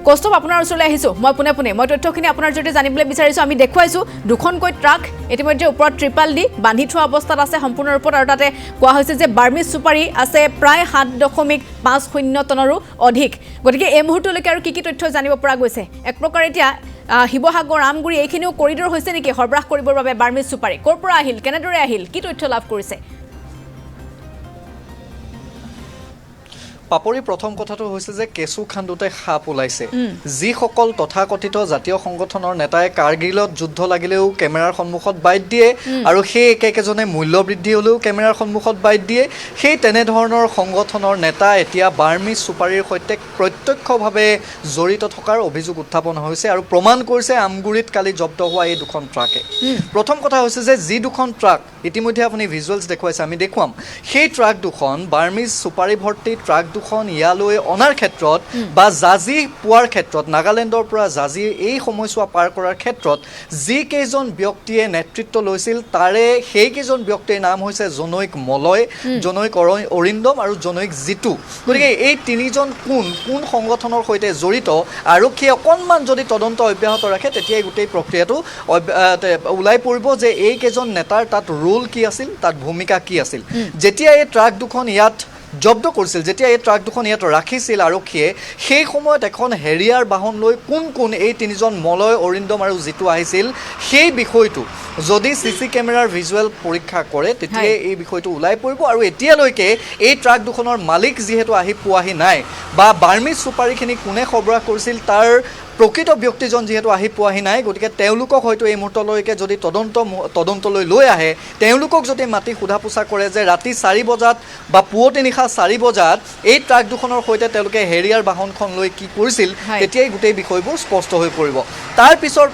কৌস্তভ আপোনাৰ ওচৰলৈ আহিছোঁ মই পোনে মই তথ্যখিনি আপোনাৰ জৰিয়তে জানিবলৈ বিচাৰিছোঁ আমি দেখুৱাইছোঁ দুখনকৈ ট্ৰাক ইতিমধ্যে ওপৰত ট্ৰিপাল দি বান্ধি থোৱা অৱস্থাত আছে সম্পূৰ্ণ ৰূপত আৰু তাতে কোৱা হৈছে যে বাৰ্মিজ চুপাৰী আছে প্ৰায় 7.50 টনৰো অধিক গতিকে এই মুহূৰ্তলৈকে আৰু কি তথ্য জানিব পৰা গৈছে এক প্ৰকাৰ এতিয়া শিৱসাগৰ আমগুৰি এইখিনিও কৰিডৰ হৈছে নেকি সৰবৰাহ কৰিবৰ বাবে বাৰ্মিজ চুপাৰী ক'ৰ পৰা আহিল কেনেদৰে আহিল কি তথ্য লাভ কৰিছে পাপৰি প্ৰথম কথাটো হৈছে যে কেঁচু খান্দুতে সাপ ওলাইছে যিসকল তথাকথিত জাতীয় সংগঠনৰ নেতাই কাৰ্গিলত যুদ্ধ লাগিলেও কেমেৰাৰ সন্মুখত বাইট দিয়ে আৰু সেই একেজনে মূল্য বৃদ্ধি হ'লেও কেমেৰাৰ সন্মুখত বাইট দিয়ে সেই তেনেধৰণৰ সংগঠনৰ নেতা এতিয়া বাৰ্মিজ চুপাৰীৰ সৈতে প্ৰত্যক্ষভাৱে জড়িত থকাৰ অভিযোগ উত্থাপন হৈছে আৰু প্ৰমাণ কৰিছে আমগুৰিত কালি জব্দ হোৱা এই দুখন ট্ৰাকে প্ৰথম কথা হৈছে যে যি দুখন ট্ৰাক ইতিমধ্যে আপুনি ভিজুৱেলছ দেখুৱাইছে আমি দেখুৱাম সেই ট্ৰাক দুখন বাৰ্মিজ চুপাৰী ভৰ্তি ট্ৰাক দুখন ইয়ালৈ অনাৰ ক্ষেত্ৰত বা জাজি পোৱাৰ ক্ষেত্ৰত নাগালেণ্ডৰ পৰা জাজি এই সময়ছোৱা পাৰ কৰাৰ ক্ষেত্ৰত যি কেইজন ব্যক্তিয়ে নেতৃত্ব লৈছিল তাৰে সেই কেইজন ব্যক্তিৰ নাম হৈছে জনৈক মলয় জনৈক অৰিন্দম আৰু জনৈক জিতু গতিকে এই তিনিজন কোন সংগঠনৰ সৈতে জড়িত আৰক্ষীয়ে অকণমান যদি তদন্ত অব্যাহত ৰাখে তেতিয়া এই গোটেই প্ৰক্ৰিয়াটো ওলাই পৰিব যে এই কেইজন নেতাৰ তাত ৰোল কি আছিল তাত ভূমিকা কি আছিল যেতিয়া এই ট্ৰাক দুখন ইয়াত জব্দ কৰিছিল যেতিয়া এই ট্ৰাক দুখন ইয়াত ৰাখিছিল আৰক্ষীয়ে সেই সময়ত এখন হেৰিয়াৰ বাহন লৈ কোন এই তিনিজন মলয় অৰিন্দম আৰু জিতু আহিছিল সেই বিষয়টো যদি চিচি কেমেৰাৰ ভিজুৱেল পৰীক্ষা কৰে তেতিয়া এই বিষয়টো ওলাই পৰিব আৰু এতিয়ালৈকে এই ট্ৰাক দুখনৰ মালিক যিহেতু আহি পোৱাহি নাই বা বাৰ্মিজ চুপাৰীখিনি কোনে সৰবৰাহ কৰিছিল তাৰ প্ৰকৃত ব্যক্তিজন যিহেতু আহি পোৱাহি নাই গতিকে তেওঁলোকক হয়তো এই মুহূৰ্তলৈকে যদি তদন্তলৈ লৈ আহে তেওঁলোকক যদি মাতি সোধা পোছা কৰে যে ৰাতি 4 বজাত বা পুৱতি নিশা 4 বজাত এই ট্ৰাক দুখনৰ সৈতে তেওঁলোকে হেৰিয়াৰ বাহনখন লৈ কি কৰিছিল তেতিয়াই গোটেই বিষয়বোৰ স্পষ্ট হৈ পৰিব তাৰ পিছৰ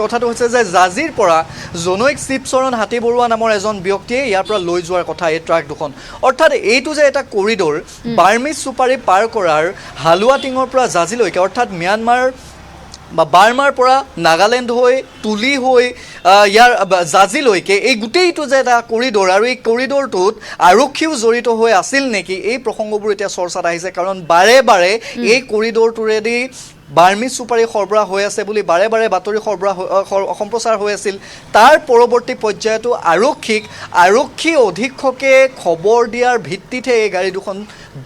কথাটো হৈছে যে জাজিৰ পৰা জনৈক শিৱচৰণ হাতীবৰুৱা নামৰ এজন ব্যক্তিয়ে ইয়াৰ পৰা লৈ যোৱাৰ কথা এই ট্ৰাক দুখন অৰ্থাৎ এইটো যে এটা কৰিডৰ বাৰ্মিজ চুপাৰী পাৰ কৰাৰ হালুৱাটিঙৰ পৰা জাজিলৈকে অৰ্থাৎ ম্যানমাৰ বা বাৰ্মাৰ পৰা নাগালেণ্ড হৈ তুলি হৈ ইয়াৰ জাজিলৈকে এই গোটেইটো যে এটা কৰিডৰ আৰু এই কৰিডৰটোত আৰক্ষীও জড়িত হৈ আছিল নেকি এই প্ৰসংগবোৰ এতিয়া চৰ্চাত আহিছে কাৰণ বাৰে এই কৰিডৰটোৰেদি বাৰ্মিজ চুপাৰী সৰবৰাহ হৈ আছে বুলি বাৰে বাতৰি সম্প্ৰচাৰ হৈ আছিল তাৰ পৰৱৰ্তী পৰ্যায়তো আৰক্ষী অধীক্ষকে খবৰ দিয়াৰ ভিত্তিতহে এই গাড়ী দুখন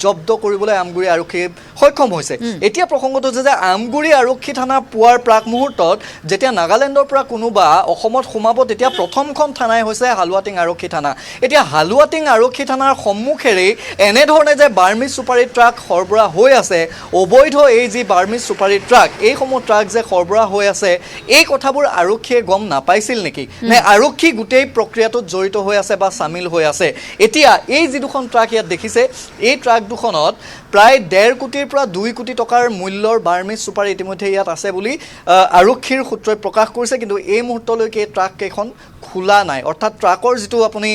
জব্দ কৰিবলৈ আমগুৰি আৰক্ষী সক্ষম হৈছে এতিয়া প্ৰসংগটো যে আমগুৰি আৰক্ষী থানা পোৱাৰ প্ৰাক মুহূৰ্তত যেতিয়া নাগালেণ্ডৰ পৰা কোনোবা অসমত সোমাব তেতিয়া প্ৰথমখন থানাই হৈছে হালুৱাটিং আৰক্ষী থানা এতিয়া হালুৱাটিং আৰক্ষী থানাৰ সন্মুখেৰে এনেধৰণে যে বাৰ্মিজ চুপাৰী ট্ৰাক সৰবৰাহ হৈ আছে অবৈধ এই যি বাৰ্মিজ চুপাৰী ট্ৰাক এইসমূহ ট্ৰাক যে সৰবৰাহ হৈ আছে এই কথাবোৰ আৰক্ষীয়ে গম নাপাইছিল নেকি নে আৰক্ষী গোটেই প্ৰক্ৰিয়াটোত জড়িত হৈ আছে বা সামিল হৈ আছে এতিয়া এই যি দুখন ট্ৰাক ইয়াত দেখিছে এই ট্ৰাক দুখনত প্ৰায় 1.5 কোটিৰ পৰা 2 কোটি টকাৰ মূল্যৰ বাৰ্মিজ চুপাৰী ইতিমধ্যে ইয়াত আছে বুলি আৰক্ষীৰ সূত্ৰই প্ৰকাশ কৰিছে কিন্তু এই মুহূৰ্তলৈকে ট্ৰাক কেইখন খোলা নাই অৰ্থাৎ ট্ৰাকৰ যিটো আপুনি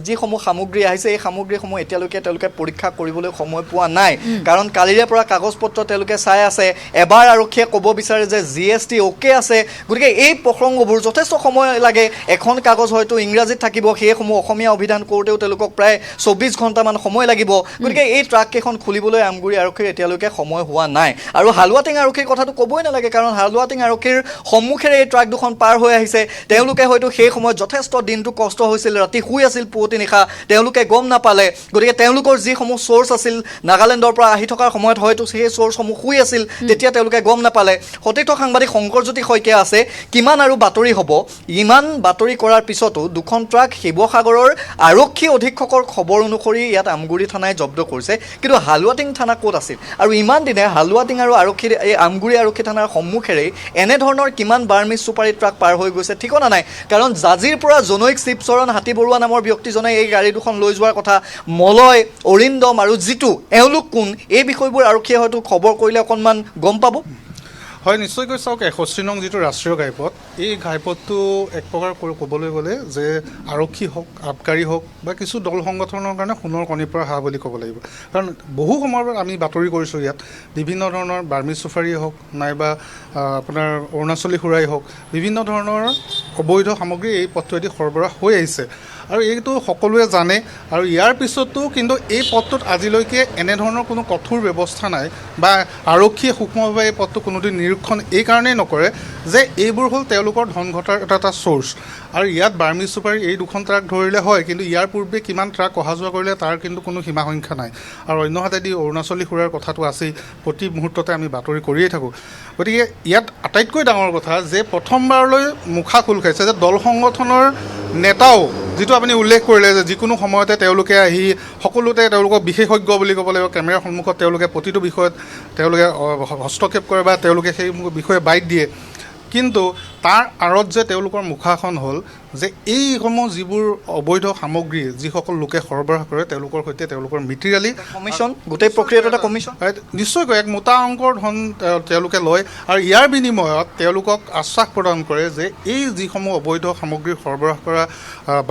যিসমূহ সামগ্ৰী আহিছে এই সামগ্ৰীসমূহ এতিয়ালৈকে তেওঁলোকে পৰীক্ষা কৰিবলৈ সময় পোৱা নাই কাৰণ কালিৰে পৰা কাগজ পত্ৰ তেওঁলোকে চাই আছে এবাৰ আৰক্ষীয়ে ক'ব বিচাৰে যে জিএছটি ওকে আছে গতিকে এই প্ৰসংগবোৰ যথেষ্ট সময় লাগে এখন কাগজ হয়তো ইংৰাজীত থাকিব সেইসমূহ অসমীয়া অভিধান কৰোঁতেও তেওঁলোকক প্ৰায় 24 ঘণ্টামান সময় লাগিব গতিকে এই ট্ৰাক কেইখন খুলিবলৈ আমগুৰি আৰক্ষীৰ এতিয়ালৈকে সময় হোৱা নাই আৰু হালুৱাটিং আৰক্ষীৰ কথাটো ক'বই নালাগে কাৰণ হালুৱাটিং আৰক্ষীৰ সন্মুখেৰে এই ট্ৰাক দুখন পাৰ হৈ আহিছে তেওঁলোকে হয়তো সেই সময়ত যথেষ্ট দিনটো কষ্ট হৈছিল ৰাতি শুই আছিল পুৱতি নিশা তেওঁলোকে গম নাপালে গতিকে তেওঁলোকৰ যিসমূহ চ'ৰ্চ আছিল নাগালেণ্ডৰ পৰা আহি থকাৰ সময়ত হয়তো সেই চ'ৰ্চসমূহ শুই আছিল তেতিয়া তেওঁলোকে গম নাপালে সতীৰ্থ সাংবাদিক শংকৰজ্যোতি শইকীয়া আছে কিমান আৰু বাতৰি হ'ব ইমান বাতৰি কৰাৰ পিছতো দুখন ট্ৰাক শিৱসাগৰৰ আৰক্ষী অধীক্ষকৰ খবৰ অনুসৰি ইয়াত আমগুৰি থানাই জব্দ কৰিছে কিন্তু হালুৱাটিং থানা ক'ত আছিল আৰু ইমান দিনে হালুৱাটিং আৰু আৰক্ষীৰ এই আমগুৰি আৰক্ষী থানাৰ সন্মুখেৰে এনেধৰণৰ কিমান বাৰ্মিজ চুপাৰী ট্ৰাক পাৰ হৈ গৈছে ঠিকনা নাই কাৰণ জাজিৰ পৰা জনৈক শিৱচৰণ হাতীবৰুৱা নামৰ ব্যক্তিজনে এই গাড়ী দুখন লৈ যোৱাৰ কথা মলয় অৰিন্দম আৰু জিতু এওঁলোক কোন এই বিষয়বোৰ আৰক্ষীয়ে হয়তো খবৰ কৰিলে অকণমান গম পাব হয় নিশ্চয়কৈ চাওক 61 নং যিটো ৰাষ্ট্ৰীয় ঘাইপথ এই ঘাইপথটো এক প্ৰকাৰ ক'বলৈ গ'লে যে আৰক্ষী হওক আবকাৰী হওক বা কিছু দল সংগঠনৰ কাৰণে সোণৰ কণীৰ পৰা হাঁহ বুলি ক'ব লাগিব কাৰণ বহু সময়ৰ আমি বাতৰি কৰিছোঁ ইয়াত বিভিন্ন ধৰণৰ বাৰ্মিজ চুপাৰী হওক নাইবা আপোনাৰ অৰুণাচলী সুৰাই হওক বিভিন্ন ধৰণৰ অবৈধ সামগ্ৰী এই পথটোৱেদি সৰবৰাহ হৈ আহিছে আৰু এইটো সকলোৱে জানে আৰু ইয়াৰ পিছতো কিন্তু এই পথটোত আজিলৈকে এনেধৰণৰ কোনো কঠোৰ ব্যৱস্থা নাই বা আৰক্ষীয়ে সূক্ষ্মভাৱে এই পথটো কোনোদিন নিৰীক্ষণ এই কাৰণেই নকৰে যে এইবোৰ হ'ল তেওঁলোকৰ ধন ঘটাৰ এটা চ'ৰ্চ আৰু ইয়াত বাৰ্মিজ চুপাৰী এই দুখন ট্ৰাক ধৰিলে হয় কিন্তু ইয়াৰ পূৰ্বে কিমান ট্ৰাক অহা যোৱা কৰিলে তাৰ কিন্তু কোনো সীমা সংখ্যা নাই আৰু অন্যহাতেদি অৰুণাচলী সুৰাৰ কথাটো আছেই প্ৰতি মুহূৰ্ততে আমি বাতৰি কৰিয়েই থাকোঁ গতিকে ইয়াত আটাইতকৈ ডাঙৰ কথা যে প্ৰথমবাৰলৈ মুখা খোল খাইছে যে দল সংগঠনৰ নেতাও যিটো আপুনি উল্লেখ কৰিলে যে যিকোনো সময়তে তেওঁলোকে আহি সকলোতে তেওঁলোকক বিশেষজ্ঞ বুলি ক'ব লাগিব কেমেৰাৰ সন্মুখত তেওঁলোকে প্ৰতিটো বিষয়ত তেওঁলোকে হস্তক্ষেপ কৰে বা তেওঁলোকে সেই বিষয়ে বাইট দিয়ে কিন্তু তাৰ আঁৰত যে তেওঁলোকৰ মুখাখন হ'ল যে এইসমূহ যিবোৰ অবৈধ সামগ্ৰী যিসকল লোকে সৰবৰাহ কৰে তেওঁলোকৰ সৈতে তেওঁলোকৰ মিটিৰিয়েলি কমিশ্যন গোটেই প্ৰক্ৰিয়াটো এটা কমিশ্যন নিশ্চয়কৈ এক মোটা অংকৰ ধন তেওঁলোকে লয় আৰু ইয়াৰ বিনিময়ত তেওঁলোকক আশ্বাস প্ৰদান কৰে যে এই যিসমূহ অবৈধ সামগ্ৰী সৰবৰাহ কৰা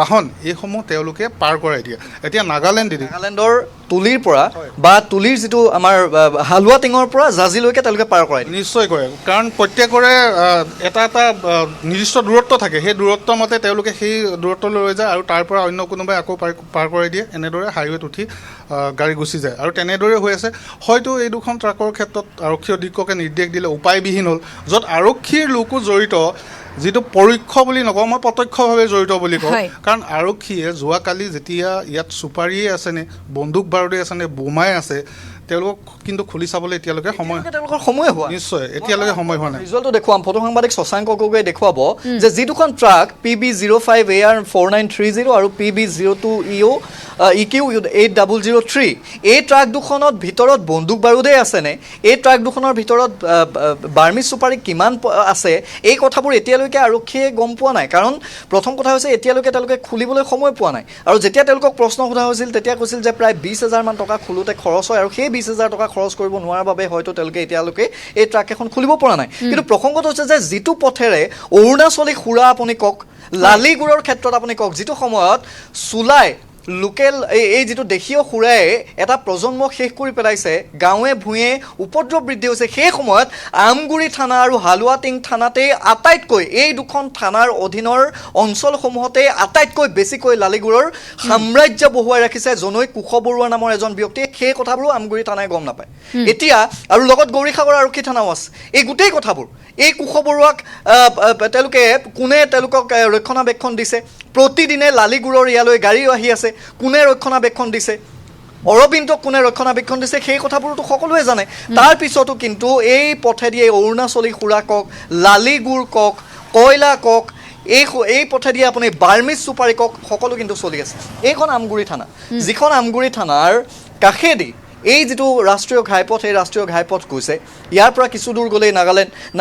বাহন এইসমূহ তেওঁলোকে পাৰ কৰাই দিয়ে এতিয়া নাগালেণ্ডৰ তুলিৰ পৰা বা তুলিৰ যিটো আমাৰ হালোৱা টিঙৰ পৰা জাজিলৈকে তেওঁলোকে পাৰ কৰাই দিয়ে নিশ্চয়কৈ কাৰণ প্ৰত্যেকৰে এটা নিৰ্দিষ্ট দূৰত্ব থাকে সেই দূৰত্ব মতে তেওঁলোকে সেই দূৰত্বলৈ লৈ যায় আৰু তাৰ পৰা অন্য কোনোবাই আকৌ পাৰ কৰাই দিয়ে এনেদৰে হাইৱেত উঠি গাড়ী গুচি যায় আৰু তেনেদৰে হৈ আছে হয়তো এই দুখন ট্ৰাকৰ ক্ষেত্ৰত আৰক্ষী অধীক্ষকে নিৰ্দেশ দিলে উপায়বিহীন হ'ল য'ত আৰক্ষীৰ লোকো জড়িত যিটো পৰোক্ষ বুলি নকওঁ মই প্ৰত্যক্ষভাৱে জড়িত বুলি কওঁ কাৰণ আৰক্ষীয়ে যোৱাকালি যেতিয়া ইয়াত চুপাৰীয়ে আছেনে বন্দুক বাৰুদেই আছেনে বোমাই আছে তেওঁলোকক কিন্তু খুলি চাবলৈ এতিয়ালৈকে সময় হোৱা নিশ্চয় এতিয়ালৈকে সময় হোৱা নাই ৰিজাল্টটো দেখুৱাম ফটো সাংবাদিক শশাংক গগৈয়ে দেখুৱাব যে যি দুখন ট্ৰাক PB05AR4930 আৰু PB02EO EQ8003 এই ট্ৰাক দুখনত ভিতৰত বন্দুক বাৰুদেই আছেনে এই ট্ৰাক দুখনৰ ভিতৰত বাৰ্মিজ চুপাৰী কিমান আছে এই কথাবোৰ এতিয়ালৈকে আৰক্ষীয়ে গম পোৱা নাই কাৰণ প্ৰথম কথা হৈছে এতিয়ালৈকে তেওঁলোকে খুলিবলৈ সময় পোৱা নাই আৰু যেতিয়া তেওঁলোকক প্ৰশ্ন সোধা হৈছিল তেতিয়া কৈছিল যে প্ৰায় 20,000 মান টকা খোলোতে খৰচ হয় আৰু সেই 20,000 টকা খৰচ কৰিব নোৱাৰাৰ বাবে হয়তো তেওঁলোকে এতিয়ালৈকে এই ট্ৰাক এখন খুলিব পৰা নাই কিন্তু প্ৰসংগটো হৈছে যে যিটো পথেৰে অৰুণাচলী সুৰা আপুনি কওক লালিগুড়ৰ ক্ষেত্ৰত আপুনি কওক যিটো সময়ত চুলাই লোকেল এই যিটো দেশীয় সুৰাই এটা প্ৰজন্ম শেষ কৰি পেলাইছে গাঁৱে ভূঞে উপদ্ৰৱ বৃদ্ধি হৈছে সেই সময়ত আমগুৰি থানা আৰু হালোৱাটিং থানাতে আটাইতকৈ এই দুখন থানাৰ অধীনৰ অঞ্চলসমূহতে আটাইতকৈ বেছিকৈ লালিগুড়ৰ সাম্ৰাজ্য বহুৱাই ৰাখিছে জনৈ কুশ বৰুৱা নামৰ এজন ব্যক্তিয়ে সেই কথাবোৰো আমগুৰি থানাই গম নাপায় এতিয়া আৰু লগত গৌৰীসাগৰ আৰক্ষী থানাও আছে এই গোটেই কথাবোৰ এই কুশ বৰুৱাক তেওঁলোকে কোনে তেওঁলোকক ৰক্ষণাবেক্ষণ দিছে প্ৰতিদিনে লালিগুড়ৰ ইয়ালৈ গাড়ী আহি আছে কোনে ৰক্ষণাবেক্ষণ দিছে অৰবিন্দক কোনে ৰক্ষণাবেক্ষণ দিছে সেই কথাবোৰতো সকলোৱে জানে তাৰ পিছতো কিন্তু এই পথেদি অৰুণাচলী সুৰা কক লালিগুড় কক কয়লা কক এই পথেদি আপুনি বাৰ্মিজ চুপাৰী কক সকলো কিন্তু চলি আছে এইখন আমগুৰি থানা যিখন আমগুৰি থানাৰ কাষেদি এই যিটো ৰাষ্ট্ৰীয় ঘাইপথ এই ৰাষ্ট্ৰীয় ঘাইপথ গৈছে ইয়াৰ পৰা কিছু দূৰ গ'লেই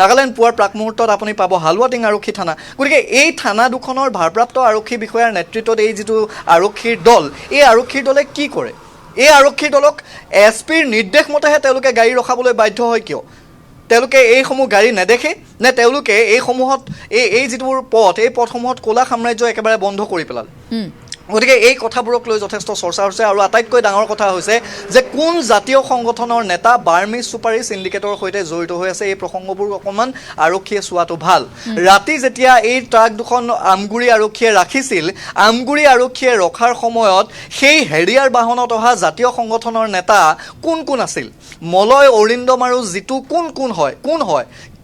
নাগালেণ্ড পোৱাৰ প্ৰাক মুহূৰ্তত আপুনি পাব হালোৱাটিং আৰক্ষী থানা গতিকে এই থানা দুখনৰ ভাৰপ্ৰাপ্ত আৰক্ষী বিষয়াৰ নেতৃত্বত এই যিটো আৰক্ষীৰ দল এই আৰক্ষীৰ দলে কি কৰে এই আৰক্ষীৰ দলক SPৰ নিৰ্দেশ মতেহে তেওঁলোকে গাড়ী ৰখাবলৈ বাধ্য হয় কিয় তেওঁলোকে এইসমূহ গাড়ী নেদেখে নে তেওঁলোকে এইসমূহত এই যিবোৰ পথ এই পথসমূহত ক'লা সাম্ৰাজ্য একেবাৰে বন্ধ কৰি পেলালে গতিকে এই কথাবোৰক লৈ যথেষ্ট চৰ্চা হৈছে আৰু আটাইতকৈ ডাঙৰ কথা হৈছে যে কোন জাতীয় সংগঠনৰ নেতা বাৰ্মিজ চুপাৰী চিণ্ডিকেটৰ সৈতে জড়িত হৈ আছে এই প্ৰসংগবোৰ অকণমান আৰক্ষীয়ে চোৱাটো ভাল ৰাতি যেতিয়া এই ট্ৰাক দুখন আমগুৰি আৰক্ষীয়ে ৰাখিছিল আমগুৰি আৰক্ষীয়ে ৰখাৰ সময়ত সেই হেৰিয়াৰ বাহনত অহা জাতীয় সংগঠনৰ নেতা কোন আছিল মলয় অৰিন্দম আৰু জিতু কোন হয়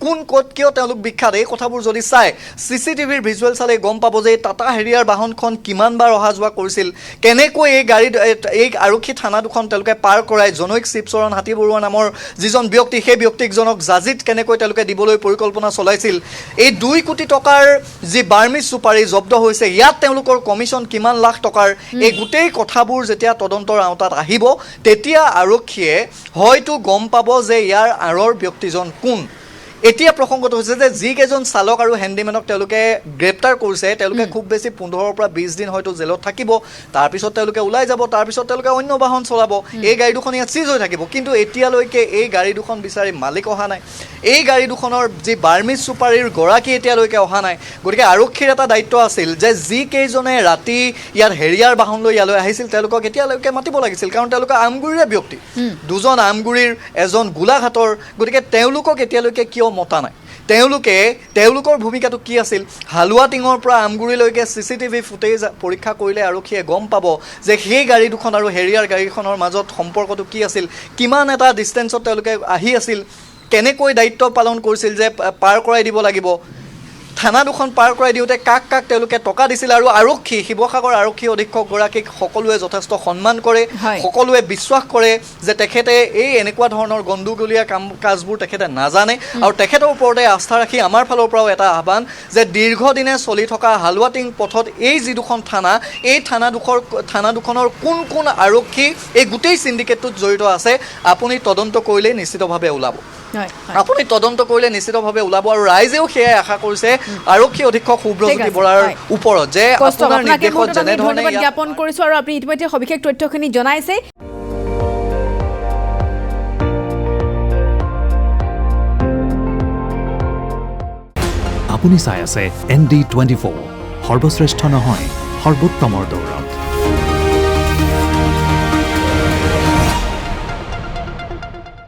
কোন ক'ত কিয় তেওঁলোক বিখ্যাত এই কথাবোৰ যদি চাই CCTVৰ ভিজুৱেল চালে গম পাব যে টাটা হেৰিয়াৰ বাহনখন কিমানবাৰ অহা যোৱা কৰিছিল কেনেকৈ এই আৰক্ষী থানা দুখন তেওঁলোকে পাৰ কৰাই জনৈক শিৱচৰণ হাতী বৰুৱা নামৰ যিজন ব্যক্তি সেই ব্যক্তিজনক জাজিত কেনেকৈ তেওঁলোকে দিবলৈ পৰিকল্পনা চলাইছিল এই 2 কোটি টকাৰ যি বাৰ্মিজ চুপাৰী জব্দ হৈছে ইয়াত তেওঁলোকৰ কমিশ্যন কিমান লাখ টকাৰ এই গোটেই কথাবোৰ যেতিয়া তদন্তৰ আওতাত আহিব তেতিয়া আৰক্ষীয়ে হয়তো গম পাব যে ইয়াৰ আঁৰৰ ব্যক্তিজন কোন এতিয়া প্ৰসংগটো হৈছে যে যিকেইজন চালক আৰু হেণ্ডিমেনক তেওঁলোকে গ্ৰেপ্তাৰ কৰিছে তেওঁলোকে খুব বেছি 15 পৰা 20 দিন হয়তো জেলত থাকিব তাৰপিছত তেওঁলোকে ওলাই যাব তাৰপিছত তেওঁলোকে অন্য বাহন চলাব এই গাড়ী দুখন ইয়াত চিজ হৈ থাকিব কিন্তু এতিয়ালৈকে এই গাড়ী দুখন বিচাৰি মালিক অহা নাই এই গাড়ী দুখনৰ যি বাৰ্মিজ চুপাৰীৰ গৰাকী এতিয়ালৈকে অহা নাই গতিকে আৰক্ষীৰ এটা দায়িত্ব আছিল যে যিকেইজনে ৰাতি ইয়াত হেৰিয়াৰ বাহন লৈ ইয়ালৈ আহিছিল তেওঁলোকক এতিয়ালৈকে মাতিব লাগিছিল কাৰণ তেওঁলোকে আমগুৰিৰে ব্যক্তি দুজন আমগুৰিৰ এজন গোলাঘাটৰ গতিকে তেওঁলোকক এতিয়ালৈকে কিয় মতা নাই তেওঁলোকৰ ভূমিকাটো কি আছিল হালুৱা টিঙৰ পৰা আমগুৰিলৈকে CCTV ফুটেজ পৰীক্ষা কৰিলে আৰক্ষীয়ে গম পাব যে সেই গাড়ী দুখন আৰু হেৰিয়াৰ গাড়ীখনৰ মাজত সম্পৰ্কটো কি আছিল কিমান এটা ডিষ্টেঞ্চত তেওঁলোকে আহি আছিল কেনেকৈ দায়িত্ব পালন কৰিছিল যে পাৰ কৰাই দিব লাগিব থানা দুখন পাৰ কৰাই দিওঁতে কাক তেওঁলোকে টকা দিছিল আৰু আৰক্ষী শিৱসাগৰ আৰক্ষী অধীক্ষকগৰাকীক সকলোৱে যথেষ্ট সন্মান কৰে সকলোৱে বিশ্বাস কৰে যে তেখেতে এই এনেকুৱা ধৰণৰ গণ্ডগোলীয়া কাজবোৰ তেখেতে নাজানে আৰু তেখেতৰ ওপৰতে আস্থা ৰাখি আমাৰ ফালৰ পৰাও এটা আহ্বান যে দীৰ্ঘদিনে চলি থকা হালুৱাটিং পথত এই যি দুখন থানা এই থানা দুখনৰ কোন আৰক্ষী এই গোটেই চিণ্ডিকেটটোত জড়িত আছে আপুনি তদন্ত কৰিলে নিশ্চিতভাৱে ওলাব আপুনি তদন্ত কৰিলে নিশ্চিতভাৱে ওলাব আৰু ৰাইজেও সেয়াই আশা কৰিছে আৰক্ষী অধীক্ষক শুভ্ৰজ্যোতি বৰাৰ ওপৰত যে আপোনাৰ নিৰ্দেশত যেনেধৰণে জ্ঞাপন কৰিছো আৰু আপুনি ইতিমধ্যে সবিশেষ তথ্যখিনি জনাইছে আপুনি চাই আছে ND24 সৰ্বশ্ৰেষ্ঠ নহয় সৰ্বোত্তমৰ দৌৰ